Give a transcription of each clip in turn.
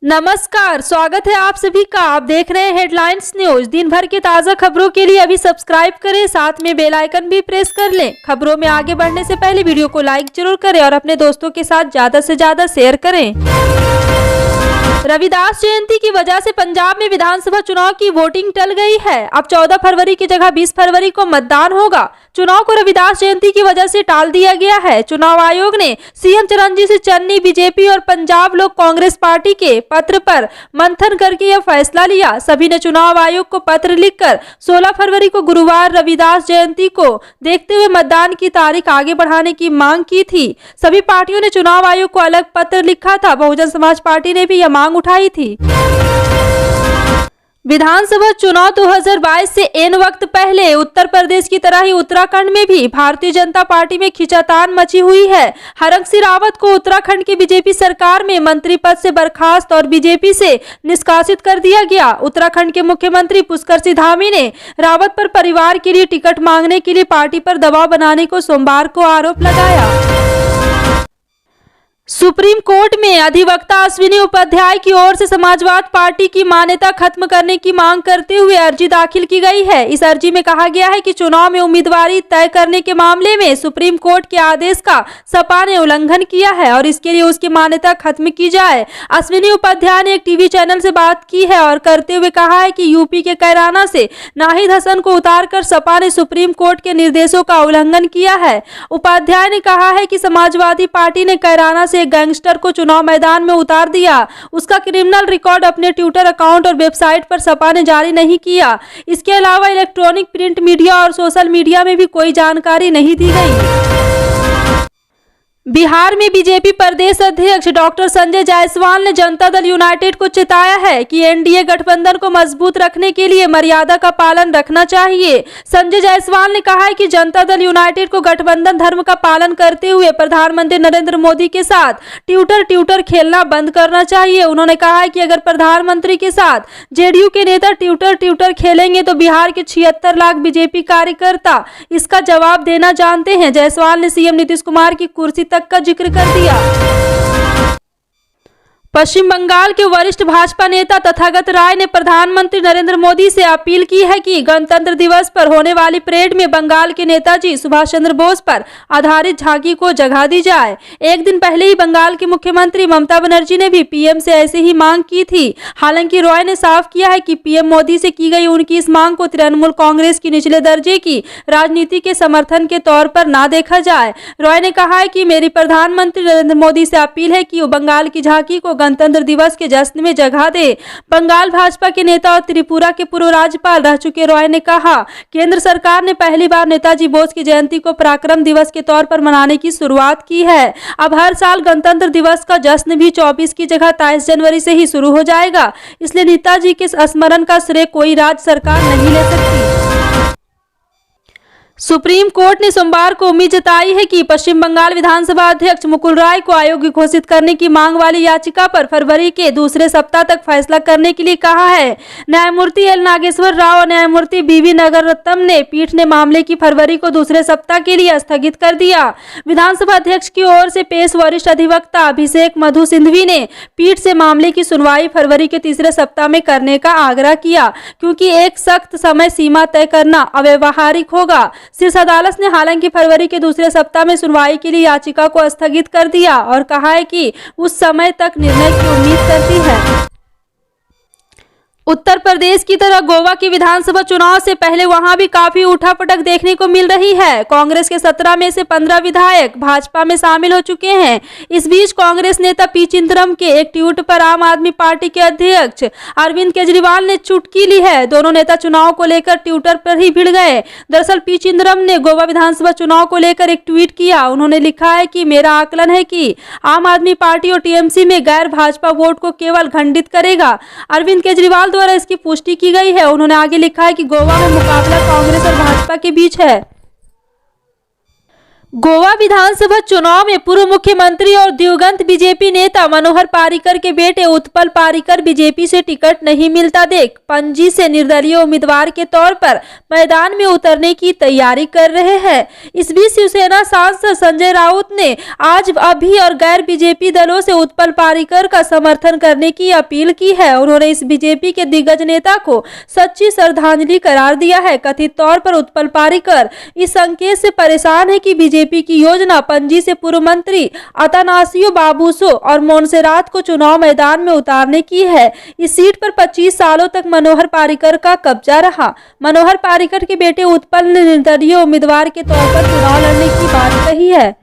नमस्कार, स्वागत है आप सभी का। आप देख रहे हैं हेडलाइंस न्यूज। दिन भर की ताज़ा खबरों के लिए अभी सब्सक्राइब करें, साथ में बेल आइकन भी प्रेस कर लें। खबरों में आगे बढ़ने से पहले वीडियो को लाइक जरूर करें और अपने दोस्तों के साथ ज्यादा से ज्यादा शेयर करें। रविदास जयंती की वजह से पंजाब में विधानसभा चुनाव की वोटिंग टल गई है। अब 14 फरवरी की जगह 20 फरवरी को मतदान होगा। चुनाव को रविदास जयंती की वजह से टाल दिया गया है। चुनाव आयोग ने सीएम चरणजीत सिंह चन्नी, बीजेपी और पंजाब लोक कांग्रेस पार्टी के पत्र पर मंथन करके यह फैसला लिया। सभी ने चुनाव आयोग को पत्र लिखकर 16 फरवरी को गुरुवार रविदास जयंती को देखते हुए मतदान की तारीख आगे बढ़ाने की मांग की थी। सभी पार्टियों ने चुनाव आयोग को अलग पत्र लिखा था। बहुजन समाज पार्टी ने भी यह मांग उठाई थी। विधानसभा चुनाव 2022 से एन वक्त पहले उत्तर प्रदेश की तरह ही उत्तराखंड में भी भारतीय जनता पार्टी में खींचातान मची हुई है। हरक सिंह रावत को उत्तराखंड की बीजेपी सरकार में मंत्री पद से बर्खास्त और बीजेपी से निष्कासित कर दिया गया। उत्तराखंड के मुख्यमंत्री पुष्कर सिंह धामी ने रावत पर परिवार के लिए टिकट मांगने के लिए पार्टी पर दबाव बनाने को सोमवार को आरोप लगाया। सुप्रीम कोर्ट में अधिवक्ता अश्विनी उपाध्याय की ओर से समाजवाद पार्टी की मान्यता खत्म करने की मांग करते हुए अर्जी दाखिल की गई है। इस अर्जी में कहा गया है कि चुनाव में उम्मीदवारी तय करने के मामले में सुप्रीम कोर्ट के आदेश का सपा ने उल्लंघन किया है और इसके लिए उसकी मान्यता खत्म की जाए। अश्विनी उपाध्याय ने एक टीवी चैनल से बात की है और करते हुए कहा है कि यूपी के कैराना से नाहिद हसन को उतारकर सपा ने सुप्रीम कोर्ट के निर्देशों का उल्लंघन किया है। उपाध्याय ने कहा है कि समाजवादी पार्टी ने कैराना एक गैंगस्टर को चुनाव मैदान में उतार दिया। उसका क्रिमिनल रिकॉर्ड अपने ट्विटर अकाउंट और वेबसाइट पर सपा ने जारी नहीं किया। इसके अलावा इलेक्ट्रॉनिक, प्रिंट मीडिया और सोशल मीडिया में भी कोई जानकारी नहीं दी गई। बिहार में बीजेपी प्रदेश अध्यक्ष डॉक्टर संजय जायसवाल ने जनता दल यूनाइटेड को चेताया है कि एनडीए गठबंधन को मजबूत रखने के लिए मर्यादा का पालन रखना चाहिए। संजय जायसवाल ने कहा है कि जनता दल यूनाइटेड को गठबंधन धर्म का पालन करते हुए प्रधानमंत्री नरेंद्र मोदी के साथ ट्विटर खेलना बंद करना चाहिए। उन्होंने कहा है कि अगर प्रधानमंत्री के साथ जेडीयू के नेता ट्विटर खेलेंगे तो बिहार के 76 लाख बीजेपी कार्यकर्ता इसका जवाब देना जानते हैं। जायसवाल ने सीएम नीतीश कुमार की कुर्सी तक का जिक्र कर दिया। पश्चिम बंगाल के वरिष्ठ भाजपा नेता तथागत राय ने प्रधानमंत्री नरेंद्र मोदी से अपील की है कि गणतंत्र दिवस पर होने वाली परेड में बंगाल के नेताजी सुभाष चंद्र बोस पर आधारित झांकी को जगह दी जाए। एक दिन पहले ही बंगाल की मुख्यमंत्री ममता बनर्जी ने भी पीएम से ऐसे ही मांग की थी। हालांकि रॉय ने साफ किया है कि पीएम मोदी से की गई उनकी इस मांग को तृणमूल कांग्रेस की निचले दर्जे की राजनीति के समर्थन के तौर पर ना देखा जाए। रॉय ने कहा है कि मेरी प्रधानमंत्री नरेंद्र मोदी से अपील है कि वो बंगाल की झांकी को गणतंत्र दिवस के जश्न में जगह दे। बंगाल भाजपा के नेता और त्रिपुरा के पूर्व राज्यपाल रह चुके रॉय ने कहा, केंद्र सरकार ने पहली बार नेताजी बोस की जयंती को पराक्रम दिवस के तौर पर मनाने की शुरुआत की है। अब हर साल गणतंत्र दिवस का जश्न भी 24 की जगह 23 जनवरी से ही शुरू हो जाएगा। इसलिए नेताजी के स्मरण का श्रेय कोई राज्य सरकार नहीं ले सकती। सुप्रीम कोर्ट ने सोमवार को उम्मीद जताई है कि पश्चिम बंगाल विधानसभा अध्यक्ष मुकुल राय को अयोग्य घोषित करने की मांग वाली याचिका पर फरवरी के दूसरे सप्ताह तक फैसला करने के लिए कहा है। न्यायमूर्ति एल नागेश्वर राव और न्यायमूर्ति बीवी नगरत्नम ने पीठ ने मामले की फरवरी को दूसरे सप्ताह के लिए स्थगित कर दिया। विधानसभा अध्यक्ष की ओर से पेश वरिष्ठ अधिवक्ता अभिषेक मधु सिंघवी ने पीठ से मामले की सुनवाई फरवरी के तीसरे सप्ताह में करने का आग्रह किया, क्योंकि एक सख्त समय सीमा तय करना अव्यावहारिक होगा। शीर्ष अदालत ने हालांकि फरवरी के दूसरे सप्ताह में सुनवाई के लिए याचिका को स्थगित कर दिया और कहा है कि उस समय तक निर्णय की उम्मीद करती है। उत्तर प्रदेश की तरह गोवा की विधानसभा चुनाव से पहले वहां भी काफी उठापटक देखने को मिल रही है। कांग्रेस के 17 में से 15 विधायक भाजपा में शामिल हो चुके हैं। इस बीच कांग्रेस नेता पी चिदंबरम के एक ट्वीट पर आम आदमी पार्टी के अध्यक्ष अरविंद केजरीवाल ने चुटकी ली है। दोनों नेता चुनाव को लेकर ट्विटर पर ही भिड़ गए। दरअसल पी चिदंबरम ने गोवा विधानसभा चुनाव को लेकर एक ट्वीट किया। उन्होंने लिखा है कि मेरा आकलन है कि आम आदमी पार्टी और टीएमसी में गैर भाजपा वोट को केवल खंडित करेगा। अरविंद केजरीवाल द्वारा इसकी पुष्टि की गई है। उन्होंने आगे लिखा है कि गोवा में मुकाबला कांग्रेस और भाजपा के बीच है। गोवा विधानसभा चुनाव में पूर्व मुख्यमंत्री और दिवंगत बीजेपी नेता मनोहर पारीकर के बेटे उत्पल पारीकर बीजेपी से टिकट नहीं मिलता देख पणजी से निर्दलीय उम्मीदवार के तौर पर मैदान में उतरने की तैयारी कर रहे हैं। इस बीच शिवसेना सांसद संजय राउत ने आज अभी और गैर बीजेपी दलों से उत्पल पारीकर का समर्थन करने की अपील की है। उन्होंने इस बीजेपी के दिग्गज नेता को सच्ची श्रद्धांजलि करार दिया है। कथित तौर पर उत्पल पारीकर इस संकेत से परेशान है कि बीजेपी की योजना पणजी से पूर्व मंत्री अतानासियो बाबूसो और मोन्सेरात को चुनाव मैदान में उतारने की है। इस सीट पर 25 सालों तक मनोहर पारीकर का कब्जा रहा। मनोहर पारीकर के बेटे उत्पल ने निर्दलीय उम्मीदवार के तौर पर चुनाव लड़ने की बात कही है।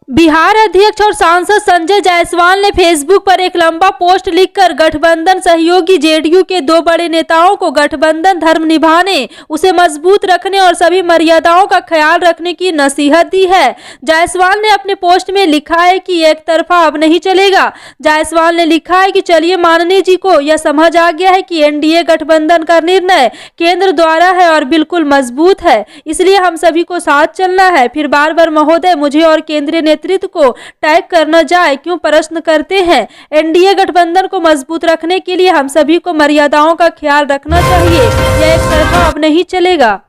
बिहार अध्यक्ष और सांसद संजय जायसवाल ने फेसबुक पर एक लंबा पोस्ट लिखकर गठबंधन सहयोगी जेडीयू के दो बड़े नेताओं को गठबंधन धर्म निभाने, उसे मजबूत रखने और सभी मर्यादाओं का ख्याल रखने की नसीहत दी है। जायसवाल ने अपने पोस्ट में लिखा है कि एक तरफा अब नहीं चलेगा। जायसवाल ने लिखा है कि चलिए माननीय जी को यह समझ आ गया है कि एनडीए गठबंधन का निर्णय केंद्र द्वारा है और बिल्कुल मजबूत है, इसलिए हम सभी को साथ चलना है। फिर बार बार महोदय मुझे और केंद्रीय नेतृत्व को टैग करना जाए क्यों प्रश्न करते हैं। एनडीए गठबंधन को मजबूत रखने के लिए हम सभी को मर्यादाओं का ख्याल रखना चाहिए। यह एक तरफा अब नहीं चलेगा।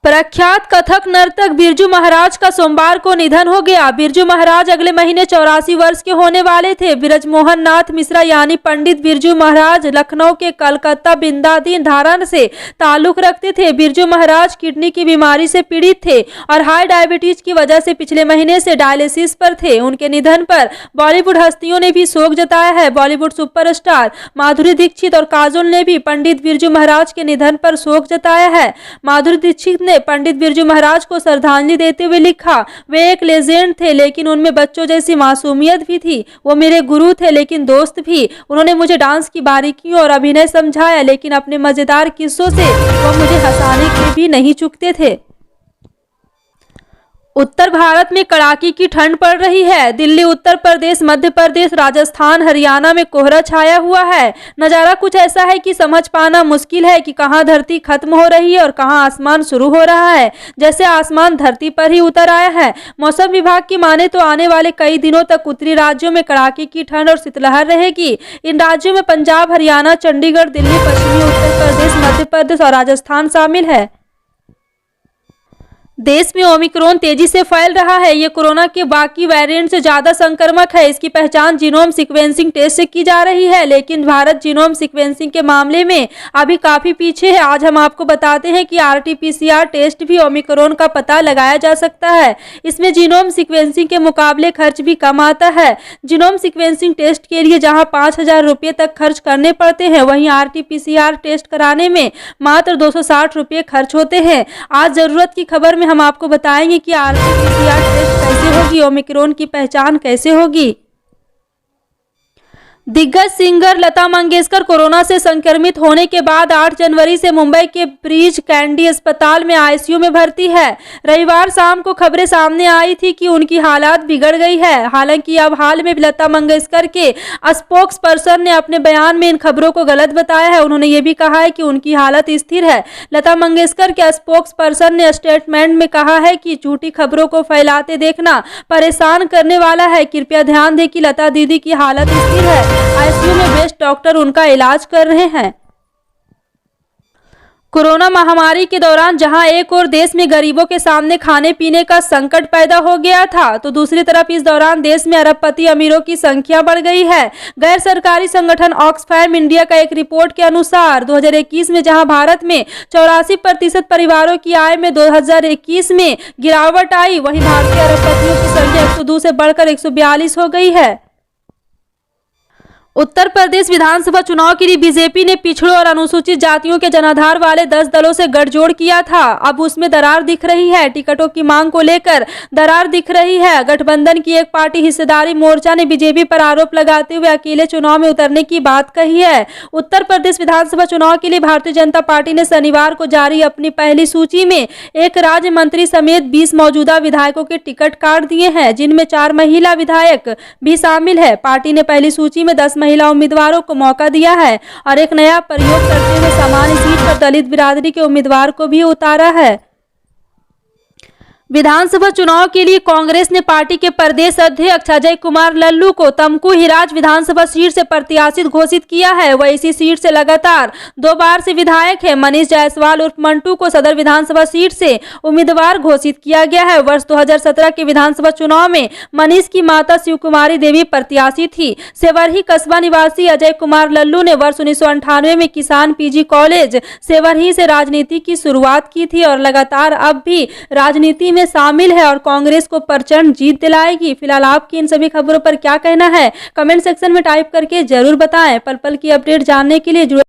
प्रख्यात कथक नर्तक बिरजू महाराज का सोमवार को निधन हो गया। बिरजू महाराज अगले महीने 84 वर्ष के होने वाले थे। ब्रजमोहन नाथ मिश्रा यानी पंडित बिरजू महाराज लखनऊ के कलकत्ता बिंदादीन धारा से ताल्लुक रखते थे। बिरजू महाराज किडनी की बीमारी से पीड़ित थे और हाई डायबिटीज की वजह से पिछले महीने से डायलिसिस पर थे। उनके निधन पर बॉलीवुड हस्तियों ने भी शोक जताया है। बॉलीवुड सुपरस्टार माधुरी दीक्षित और काजोल ने भी पंडित बिरजू महाराज के निधन पर शोक जताया है। माधुरी दीक्षित ने पंडित बिरजू महाराज को श्रद्धांजलि देते हुए लिखा, वे एक लेजेंड थे लेकिन उनमें बच्चों जैसी मासूमियत भी थी। वो मेरे गुरु थे लेकिन दोस्त भी। उन्होंने मुझे डांस की बारीकियों और अभिनय समझाया, लेकिन अपने मजेदार किस्सों से वो मुझे हंसाने के भी नहीं चूकते थे। उत्तर भारत में कड़ाके की ठंड पड़ रही है। दिल्ली, उत्तर प्रदेश, मध्य प्रदेश, राजस्थान, हरियाणा में कोहरा छाया हुआ है। नज़ारा कुछ ऐसा है कि समझ पाना मुश्किल है कि कहां धरती खत्म हो रही है और कहां आसमान शुरू हो रहा है। जैसे आसमान धरती पर ही उतर आया है। मौसम विभाग की माने तो आने वाले कई दिनों तक उत्तरी राज्यों में कड़ाके की ठंड और शीतलहर रहेगी। इन राज्यों में पंजाब, हरियाणा, चंडीगढ़, दिल्ली, पश्चिमी उत्तर प्रदेश, मध्य प्रदेश और राजस्थान शामिल है। देश में ओमिक्रॉन तेजी से फैल रहा है। ये कोरोना के बाकी वेरिएंट से ज्यादा संक्रामक है। इसकी पहचान जीनोम सीक्वेंसिंग टेस्ट से की जा रही है, लेकिन भारत जीनोम सीक्वेंसिंग के मामले में अभी काफी पीछे है। आज हम आपको बताते हैं कि RT-PCR टेस्ट भी ओमिक्रॉन का पता लगाया जा सकता है। इसमें जीनोम सीक्वेंसिंग के मुकाबले खर्च भी कम आता है। जीनोम सीक्वेंसिंग टेस्ट के लिए जहाँ 5,000 रुपये तक खर्च करने पड़ते हैं, वहीं RT-PCR टेस्ट कराने में मात्र 260 रुपये खर्च होते हैं। आज जरूरत की खबर में हम आपको बताएंगे कि RT-PCR टेस्ट कैसे होगी, ओमिक्रॉन की पहचान कैसे होगी। दिग्गज सिंगर लता मंगेशकर कोरोना से संक्रमित होने के बाद 8 जनवरी से मुंबई के ब्रीच कैंडी अस्पताल में ICU में भर्ती है। रविवार शाम को खबरें सामने आई थी कि उनकी हालत बिगड़ गई है। हालांकि अब हाल में लता मंगेशकर के स्पोक्स पर्सन ने अपने बयान में इन खबरों को गलत बताया है। उन्होंने ये भी कहा है कि उनकी हालत स्थिर है। लता मंगेशकर के स्पोक्स पर्सन ने स्टेटमेंट में कहा है कि झूठी खबरों को फैलाते देखना परेशान करने वाला है। कृपया ध्यान दें कि लता दीदी की हालत स्थिर है। ICU में बेस्ट डॉक्टर उनका इलाज कर रहे हैं। कोरोना महामारी के दौरान जहां एक और देश में गरीबों के सामने खाने पीने का संकट पैदा हो गया था, तो दूसरी तरफ इस दौरान देश में अरबपति अमीरों की संख्या बढ़ गई है। गैर सरकारी संगठन ऑक्सफैम इंडिया का एक रिपोर्ट के अनुसार 2021 में जहां भारत में 84% परिवारों की आय में 2021 में गिरावट आई, वहीं भारतीय अरबपतियों की संख्या 102 से बढ़कर 142 हो गई है। उत्तर प्रदेश विधानसभा चुनाव के लिए बीजेपी ने पिछड़ों और अनुसूचित जातियों के जनाधार वाले 10 दलों से गठजोड़ किया था। अब उसमें दरार दिख रही है। टिकटों की मांग को लेकर दरार दिख रही है। गठबंधन की एक पार्टी हिस्सेदारी मोर्चा ने बीजेपी पर आरोप लगाते हुए अकेले चुनाव में उतरने की बात कही है। उत्तर प्रदेश विधानसभा चुनाव के लिए भारतीय जनता पार्टी ने शनिवार को जारी अपनी पहली सूची में एक राज्य मंत्री समेत 20 मौजूदा विधायकों के टिकट काट दिए हैं, जिनमें 4 महिला विधायक भी शामिल है। पार्टी ने पहली सूची में 10 महिला उम्मीदवारों को मौका दिया है और एक नया प्रयोग करते हुए सामान्य सीट पर दलित बिरादरी के उम्मीदवार को भी उतारा है। विधानसभा चुनाव के लिए कांग्रेस ने पार्टी के प्रदेश अध्यक्ष अजय कुमार लल्लू को तमकू हिराज विधानसभा सीट से प्रत्याशित घोषित किया है। वह इसी सीट से लगातार 2 बार से विधायक है। मनीष जायसवाल उर्फ मंटू को सदर विधानसभा सीट से उम्मीदवार घोषित किया गया है। वर्ष 2017 के विधानसभा चुनाव में मनीष की माता शिव कुमारी देवी प्रत्याशी थी। सेवरही कस्बा निवासी अजय कुमार लल्लू ने वर्ष 1998 में किसान पीजी कॉलेज सेवरही से राजनीति की शुरुआत की थी और लगातार अब भी राजनीति में शामिल है और कांग्रेस को प्रचंड जीत दिलाएगी। फिलहाल आपकी इन सभी खबरों पर क्या कहना है, कमेंट सेक्शन में टाइप करके जरूर बताएं। पल पल की अपडेट जानने के लिए जुड़े